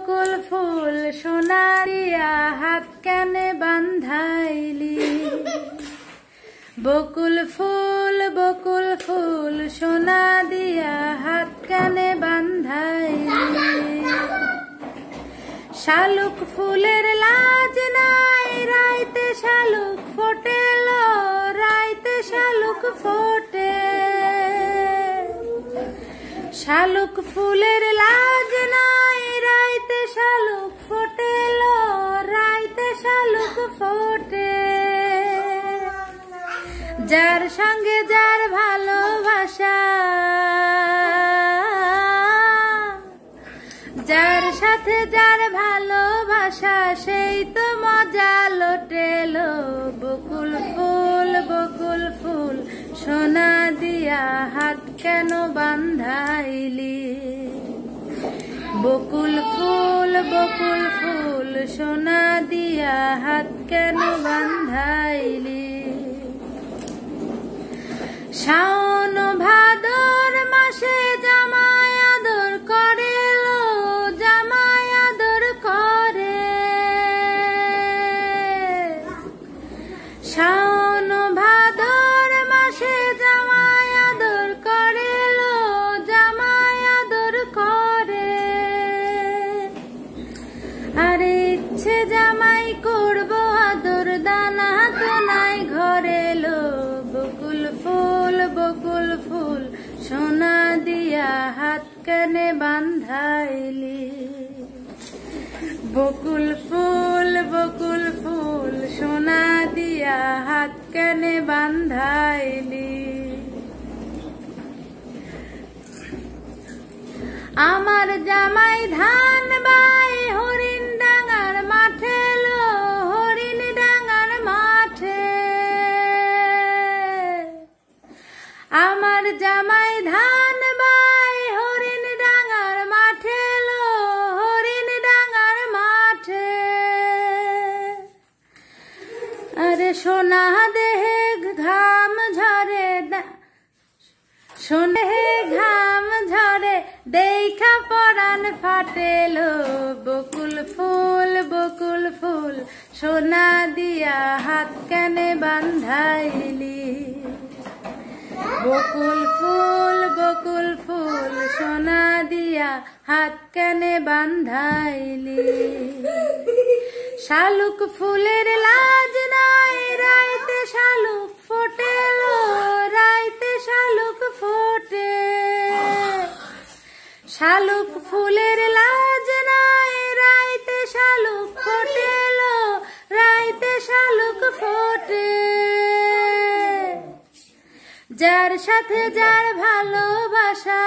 বকুল ফুল সোনা দিয়া হাত কেনে বান্ধাইলি। বকুল ফুল সোনা দিয়া হাত কেনে বান্ধাইলি। শালুক ফুলের লাজ নাই রাইতে শালুক ফোটেলো, রাইতে শালুক ফোটে। শালুক ফুলের লাজ নাই রাইতে শালুক ফোটেলো, রাইতে শালুক ফোটে। যার সঙ্গে যার ভালোবাসা, যার সাথে যার ভালোবাসা, সেই তো মজা লোটেলো। বকুল ফুল সোনা দিয়া হাত কেন বান্ধাইলি। বকুল ফুল সোনা দিয়া হাত কেন বান্ধাইলি। শাওন ভাদর মাসে জামাই আদর করেলো, জামাই আদর করে। শাওন ভাদর মাসে জামাই আদর করেলো, জামাই আদর করে। আরে ইচ্ছে জামাই করবো আদর, দানা তো নাই ঘরে লো। বকুল ফুল সোনা দিয়া হাত কেনে বান্ধাইলি। বকুল ফুল সোনা দিয়া হাত কেনে বান্ধাইলি। আমার জামাই ধান বাই হরিণ ডাঙার মাঠে লো, হরিণ ডাঙার মাঠে। আমার জামাই ধান বাই হরিণ ডাঙার মাঠে লো, হরিণ ডাঙার মাঠে। আরে সোনা দেহে ঘাম ঝরে, সোনে ঘাম ঝরে, দেখা পরাণ ফাটেলো। বকুল ফুল সোনা দিয়া হাত কেনে বান্ধাইলি। বকুল ফুল সোনা দিয়া হাত কেনে বান্ধাইলি। শালুক ফুলের লাজ নাই রাইতে শালুক ফোটেলো, রাইতে শালুক ফোটে। শালুক ফুলের লাজ নাই রাইতে শালুক ফোটেলো, রাইতে শালুক ফোটে। যার সাথে যার ভালোবাসা,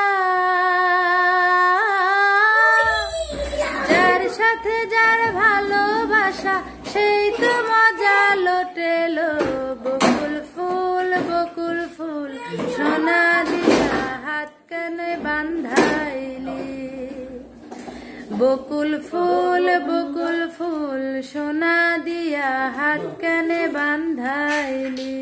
যার সাথে যার ভালোবাসা, সেই তো মজা লোটেলো। বকুল ফুল সোনা দিয়া হাত কেনে বান্ধাইলি। বকুল ফুল সোনা দিয়া হাত কেনে বান্ধাইলি।